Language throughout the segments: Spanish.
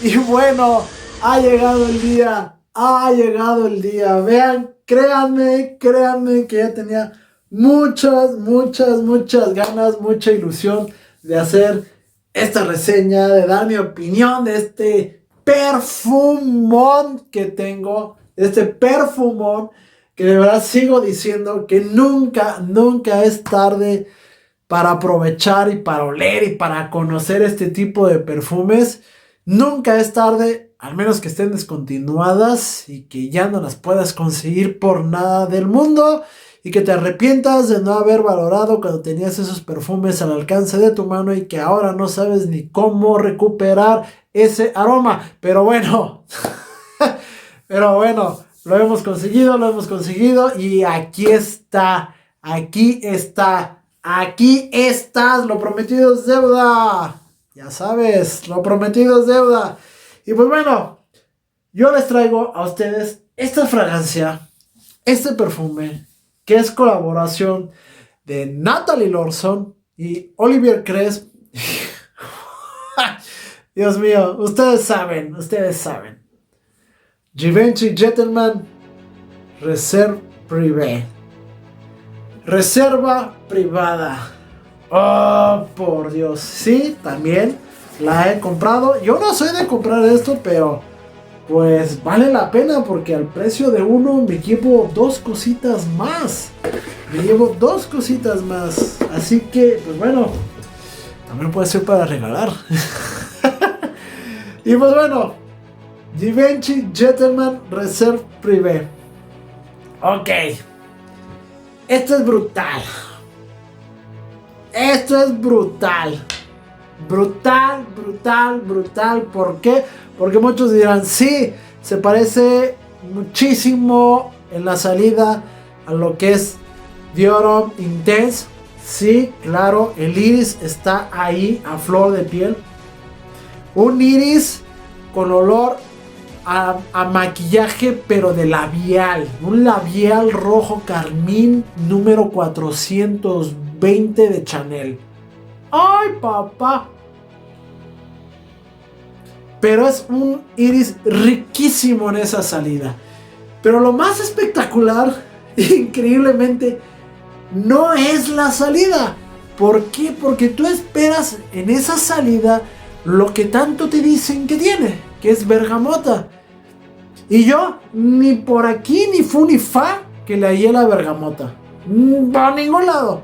Y bueno, ha llegado el día, ha llegado el día. Vean, créanme que ya tenía muchas ganas, mucha ilusión de hacer esta reseña, de dar mi opinión de este perfumón que tengo, este perfumón que de verdad sigo diciendo que nunca es tarde para aprovechar y para oler y para conocer este tipo de perfumes. Nunca es tarde, al menos que estén descontinuadas y que ya no las puedas conseguir por nada del mundo y que te arrepientas de no haber valorado cuando tenías esos perfumes al alcance de tu mano y que ahora no sabes ni cómo recuperar ese aroma. Pero bueno, lo hemos conseguido y aquí estás, lo prometido es deuda. Ya sabes, lo prometido es deuda. Y pues bueno, yo les traigo a ustedes esta fragancia, este perfume, que es colaboración de Natalie Lorson y Olivier Cresp. Dios mío, ustedes saben. Givenchy Gentleman Reserve Privé. Reserva privada. Oh, por Dios. Sí, también la he comprado. Yo no soy de comprar esto, pero pues vale la pena porque al precio de uno me llevo dos cositas más. Así que, pues bueno, también puede ser para regalar. Y pues bueno, Givenchy Gentleman Reserve Privé. Ok. Esto es brutal. Brutal. ¿Por qué? Porque muchos dirán, sí, se parece muchísimo en la salida a lo que es Dior Homme Intense. Sí, claro, el iris está ahí a flor de piel. Un iris con olor a maquillaje, pero de labial. Un labial rojo carmín número 420 de Chanel. ¡Ay, papá! Pero es un iris riquísimo en esa salida. Pero lo más espectacular, increíblemente, no es la salida. ¿Por qué? Porque tú esperas en esa salida lo que tanto te dicen que tiene, que es bergamota. Y yo, ni por aquí, ni fu ni fa, que le hallé la bergamota. Por ningún lado.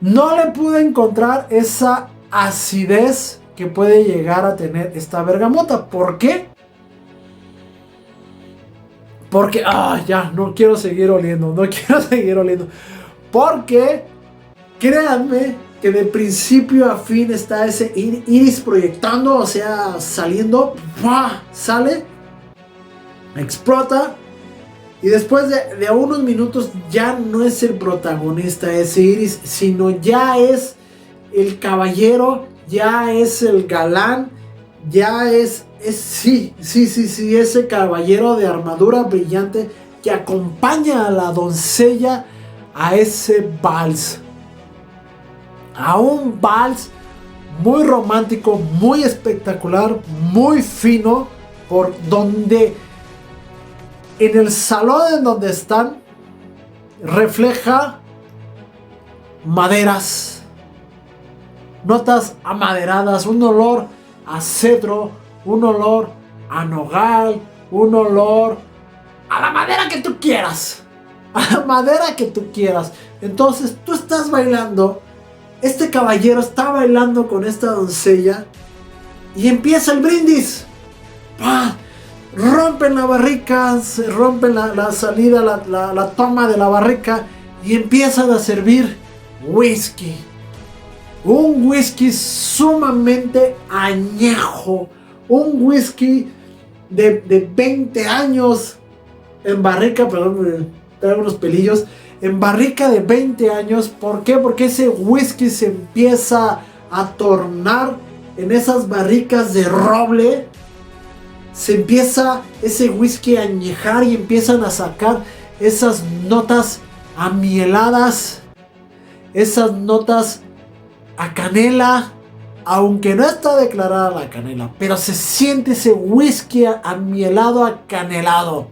No le pude encontrar esa acidez que puede llegar a tener esta bergamota. ¿Por qué? Porque, ya, no quiero seguir oliendo. Porque, créanme que de principio a fin está ese iris proyectando, o sea, saliendo, ¡buah! Sale, explota, y después de unos minutos ya no es el protagonista ese iris, sino ya es el caballero, ya es el galán, ya es ese caballero de armadura brillante que acompaña a la doncella a ese vals. A un vals muy romántico, muy espectacular, muy fino, por donde en el salón en donde están refleja maderas, notas amaderadas, un olor a cedro, un olor a nogal, un olor a la madera que tú quieras, Entonces tú estás bailando. Este caballero está bailando con esta doncella y empieza el brindis. ¡Pah! Rompen la barrica, se rompen la salida, la toma de la barrica y empiezan a servir whisky. Un whisky sumamente añejo. Un whisky de 20 años en barrica, perdón, traigo unos pelillos. En barrica de 20 años. ¿Por qué? Porque ese whisky se empieza a tornar en esas barricas de roble. Se empieza ese whisky a añejar y empiezan a sacar esas notas amieladas, esas notas a canela, aunque no está declarada la canela, pero se siente ese whisky amielado, acanelado.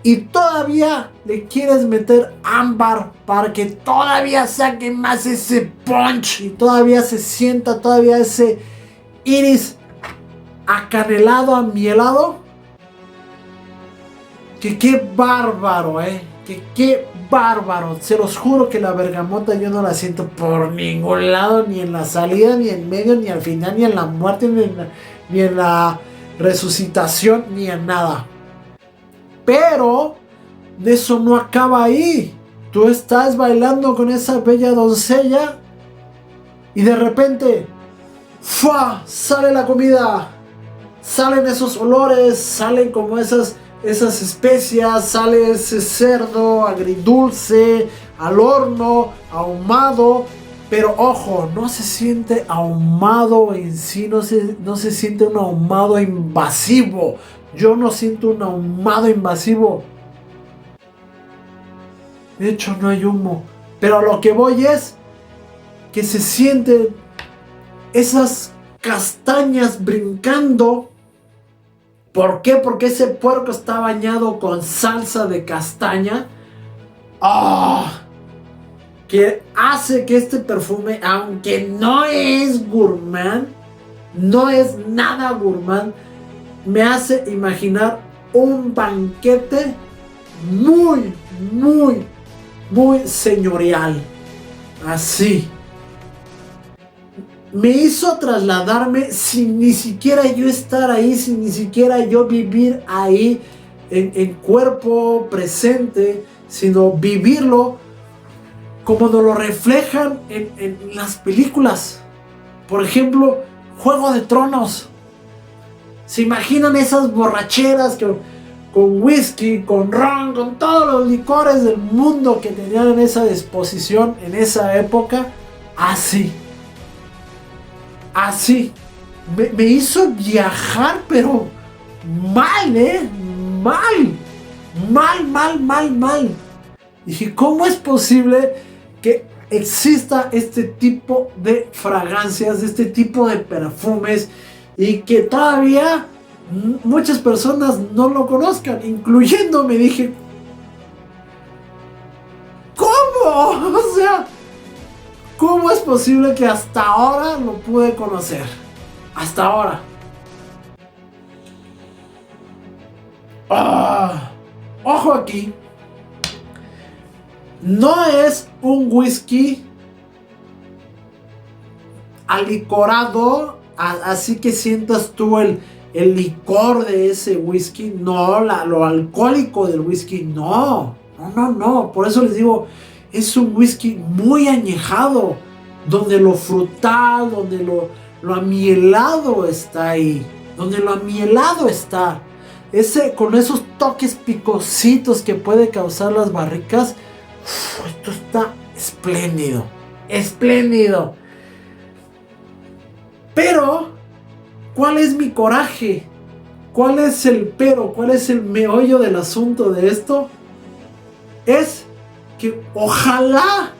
Y todavía le quieres meter ámbar para que todavía saque más ese punch y todavía se sienta todavía ese iris acanelado, amielado. Que qué bárbaro, que qué bárbaro. Se los juro que la bergamota yo no la siento por ningún lado, ni en la salida, ni en medio, ni al final, ni en la muerte, ni en la resucitación, ni en nada. Pero eso no acaba ahí. Tú estás bailando con esa bella doncella y de repente ¡fua! Sale la comida, salen esos olores, salen como esas especias, sale ese cerdo agridulce al horno, ahumado. Pero ojo, no se siente ahumado en sí, no se siente un ahumado invasivo. Yo no siento un ahumado invasivo. De hecho, no hay humo. Pero a lo que voy es que se sienten esas castañas brincando. ¿Por qué? Porque ese puerco está bañado con salsa de castaña. ¡Oh! Que hace que este perfume, aunque no es gourmand, no es nada gourmand, me hace imaginar un banquete muy, muy, muy señorial. Así. Me hizo trasladarme sin ni siquiera yo estar ahí, sin ni siquiera yo vivir ahí en cuerpo presente, sino vivirlo como nos lo reflejan en las películas. Por ejemplo, Juego de Tronos. ¿Se imaginan esas borracheras con whisky, con ron, con todos los licores del mundo que tenían en esa disposición en esa época? Así. Me hizo viajar, pero mal, mal. Dije, ¿cómo es posible que exista este tipo de fragancias, este tipo de perfumes y que todavía muchas personas no lo conozcan, incluyéndome? Dije, ¿cómo? O sea, ¿cómo es posible que hasta ahora lo pude conocer? Hasta ahora. Ojo aquí. No es un whisky alicorado, así que sientas tú el licor de ese whisky. No, lo alcohólico del whisky. No. Por eso les digo, es un whisky muy añejado, donde lo frutal, donde lo amielado está ahí. Donde lo amielado está. Con esos toques picositos que puede causar las barricas. Esto está espléndido. Espléndido. Pero, ¿cuál es mi coraje? ¿Cuál es el pero? ¿Cuál es el meollo del asunto de esto? Es que ojalá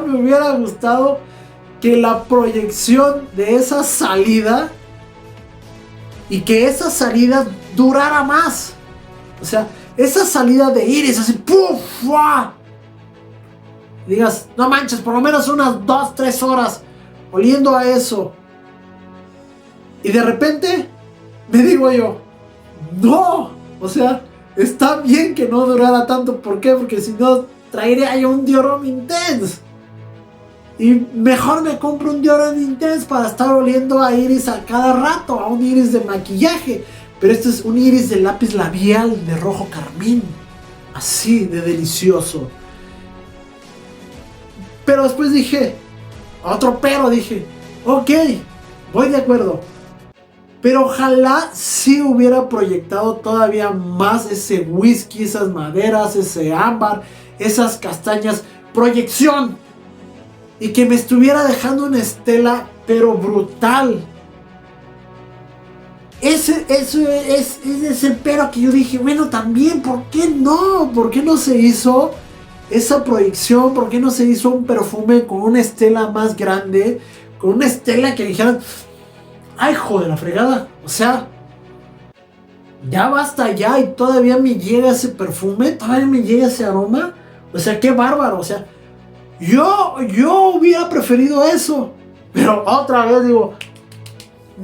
me hubiera gustado que la proyección de esa salida y que esa salida durara más. O sea, esa salida de iris así, ¡puf! ¡Fua! Digas, no manches, por lo menos unas 2-3 horas oliendo a eso. Y de repente me digo yo, no, o sea, está bien que no durara tanto. ¿Por qué? Porque si no, traería yo un Deodorant Intense. Y mejor me compro un Deodorant Intense para estar oliendo a iris a cada rato, a un iris de maquillaje. Pero este es un iris de lápiz labial de rojo carmín. Así de delicioso. Pero después dije, dije, ok, voy de acuerdo. Pero ojalá sí hubiera proyectado todavía más ese whisky, esas maderas, ese ámbar, esas castañas. Proyección. Y que me estuviera dejando una estela, pero brutal. Ese es el pero que yo dije, bueno, también, ¿por qué no? ¿Por qué no se hizo esa proyección? ¿Por qué no se hizo un perfume con una estela más grande? con una estela que dijeran, ay, hijo de la fregada, o sea, ya basta ya, y todavía me llega ese perfume, todavía me llega ese aroma, o sea, qué bárbaro, o sea, yo hubiera preferido eso, pero otra vez digo,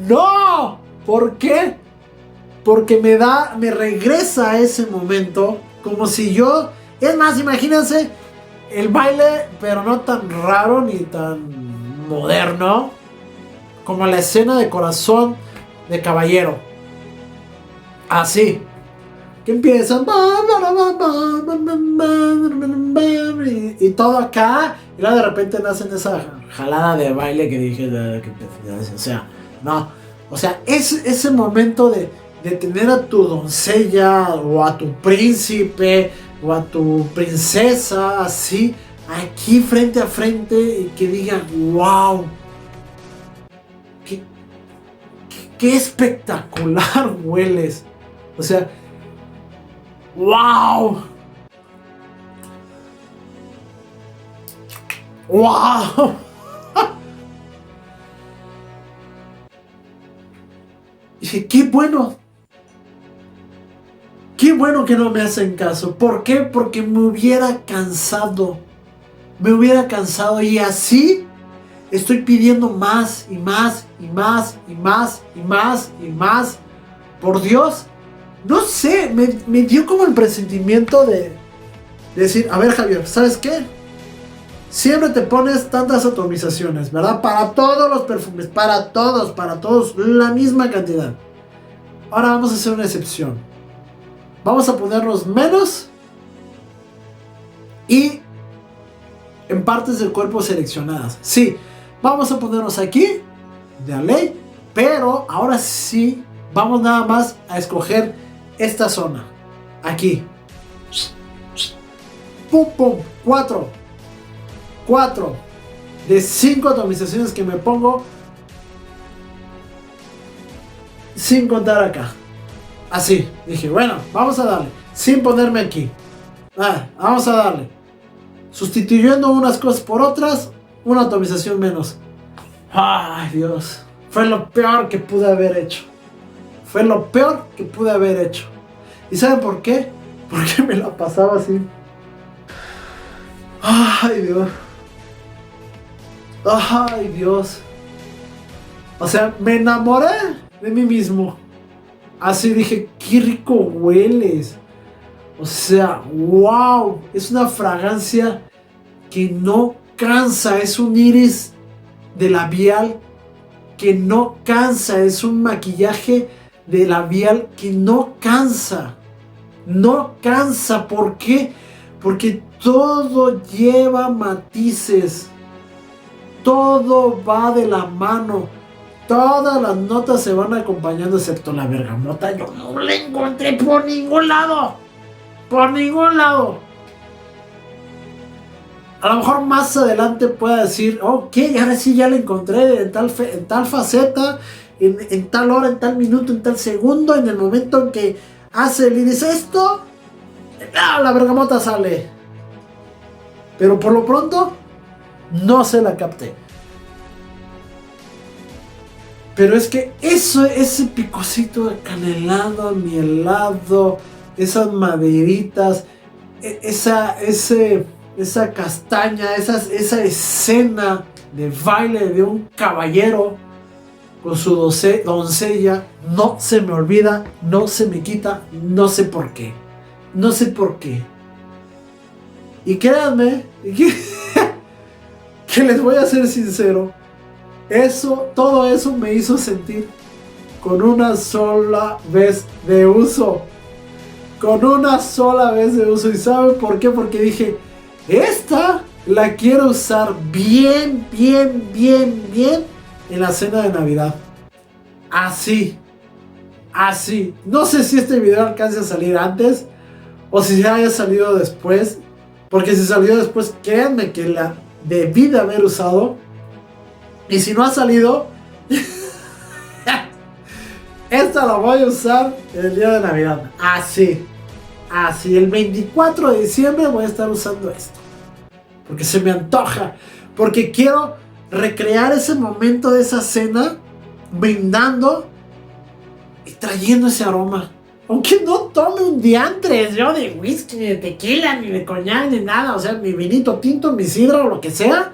no, ¿por qué? Porque me regresa a ese momento, como si yo, es más, imagínense el baile, pero no tan raro ni tan moderno, como la escena de Corazón de Caballero. Así. Que empiezan. Y todo acá. Y luego de repente nacen esa jalada de baile que dije. O sea, no. O sea, ese momento de tener a tu doncella o a tu príncipe o a tu princesa así, aquí frente a frente, y que digan, wow, qué espectacular hueles. O sea, wow, wow. Dije, qué bueno. Qué bueno que no me hacen caso. ¿Por qué? Porque me hubiera cansado. Me hubiera cansado. Y así estoy pidiendo más y más y más y más y más y más. Por Dios. No sé. Me dio como el presentimiento de decir, a ver, Javier, ¿sabes qué? Siempre te pones tantas atomizaciones, ¿verdad? Para todos los perfumes. Para todos. La misma cantidad. Ahora vamos a hacer una excepción. Vamos a ponernos menos y en partes del cuerpo seleccionadas. Sí, vamos a ponernos aquí, de a ley, pero ahora sí vamos nada más a escoger esta zona. Aquí. Pum, pum, 4. De 5 atomizaciones que me pongo, sin contar acá. Así, dije, bueno, vamos a darle, sin ponerme aquí. Vamos a darle. Sustituyendo unas cosas por otras, una atomización menos. Ay, Dios. Fue lo peor que pude haber hecho. ¿Y saben por qué? Porque me la pasaba así. Ay, Dios. O sea, me enamoré de mí mismo. Así dije, qué rico hueles. O sea, wow. Es una fragancia que no cansa. Es un iris de labial que no cansa. Es un maquillaje de labial que no cansa. No cansa. ¿Por qué? Porque todo lleva matices. Todo va de la mano. Todas las notas se van acompañando, excepto la bergamota. Yo no la encontré por ningún lado. A lo mejor más adelante pueda decir, ok, ahora sí ya la encontré en tal faceta, en tal hora, en tal minuto, en tal segundo, en el momento en que hace el iris esto, la bergamota sale. Pero por lo pronto, no se la capté. Pero es que ese picocito de canelado, mielado, esas maderitas, esa castaña, esa escena de baile de un caballero con su doncella, no se me olvida, no se me quita, no sé por qué. Y créanme, que les voy a ser sincero, todo eso me hizo sentir con una sola vez de uso. ¿Y saben por qué? Porque dije, esta la quiero usar bien en la cena de Navidad. Así. No sé si este video alcance a salir antes o si ya haya salido después. Porque si salió después, créanme que la debí de haber usado. Y si no ha salido, esta la voy a usar el día de Navidad. Así. El 24 de diciembre voy a estar usando esto. Porque se me antoja. Porque quiero recrear ese momento de esa cena, brindando y trayendo ese aroma. Aunque no tome un diantres yo de whisky, ni de tequila, ni de coñac, ni nada. O sea, mi vinito tinto, mi sidra o lo que sea.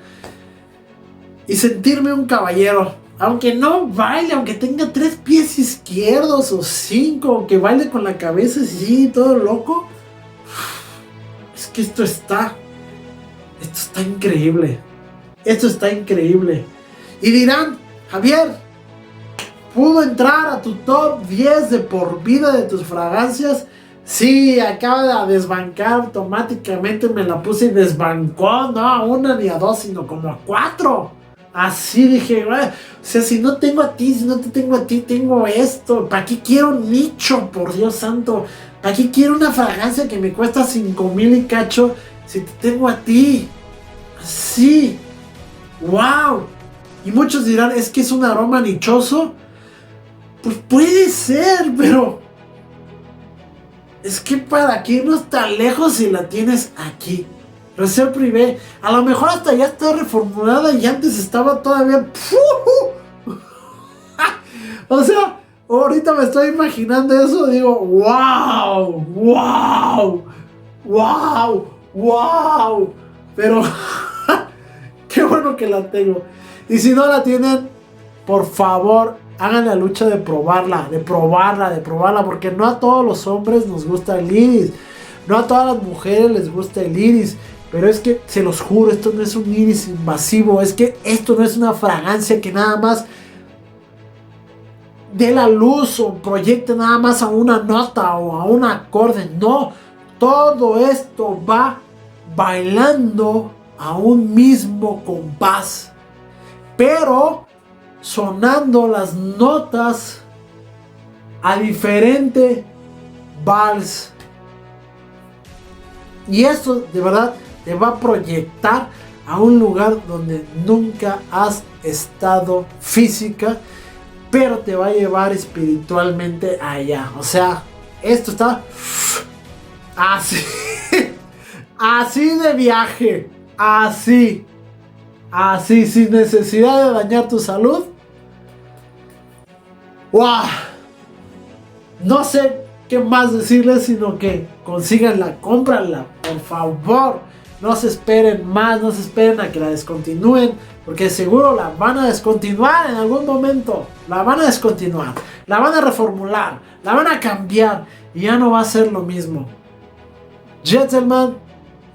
Y sentirme un caballero. Aunque no baile, aunque tenga 3 pies izquierdos o 5, aunque baile con la cabeza así, todo loco. Es que esto está increíble. Esto está increíble. Y dirán, Javier, ¿pudo entrar a tu top 10 de por vida de tus fragancias? Sí, acaba de desbancar automáticamente, me la puse y desbancó, no a una ni a 2, sino como a 4. Así dije, o sea, si no tengo a ti, si no te tengo a ti, tengo esto. ¿Para qué quiero un nicho, por Dios santo? ¿Para qué quiero una fragancia que me cuesta 5,000 y cacho si te tengo a ti? Así, wow. Y muchos dirán, es que es un aroma nichoso. Pues puede ser, pero es que para qué irnos tan lejos si la tienes aquí. Reserve Privé, a lo mejor hasta ya está reformulada y antes estaba todavía. O sea, ahorita me estoy imaginando eso, digo, wow, wow, wow, wow. Pero qué bueno que la tengo. Y si no la tienen, por favor, hagan la lucha de probarla, porque no a todos los hombres nos gusta el iris, no a todas las mujeres les gusta el iris, pero es que, se los juro, esto no es un iris invasivo, es que esto no es una fragancia que nada más dé la luz o proyecte nada más a una nota o a un acorde, no, todo esto va bailando a un mismo compás, pero sonando las notas a diferente vals. Y esto de verdad te va a proyectar a un lugar donde nunca has estado física, pero te va a llevar espiritualmente allá. O sea, esto está así, así de viaje, así, sin necesidad de dañar tu salud. ¡Wow! No sé qué más decirles, sino que consíganla, cómpranla, por favor. No se esperen más, no se esperen a que la descontinúen, porque seguro la van a descontinuar en algún momento. La van a descontinuar, la van a reformular, la van a cambiar y ya no va a ser lo mismo. Gentleman,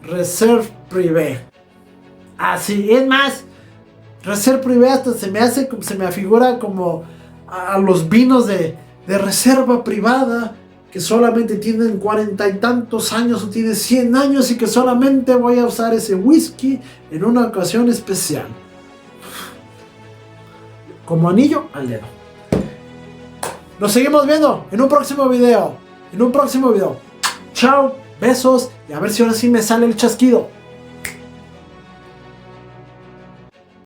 Reserve Privé. Así, es más, Reserve Privé hasta se me afigura como a los vinos de reserva privada, que solamente tienen 40 y tantos años o tienen 100 años y que solamente voy a usar ese whisky en una ocasión especial. Como anillo al dedo. Nos seguimos viendo en un próximo video. Chao, besos y a ver si ahora sí me sale el chasquido.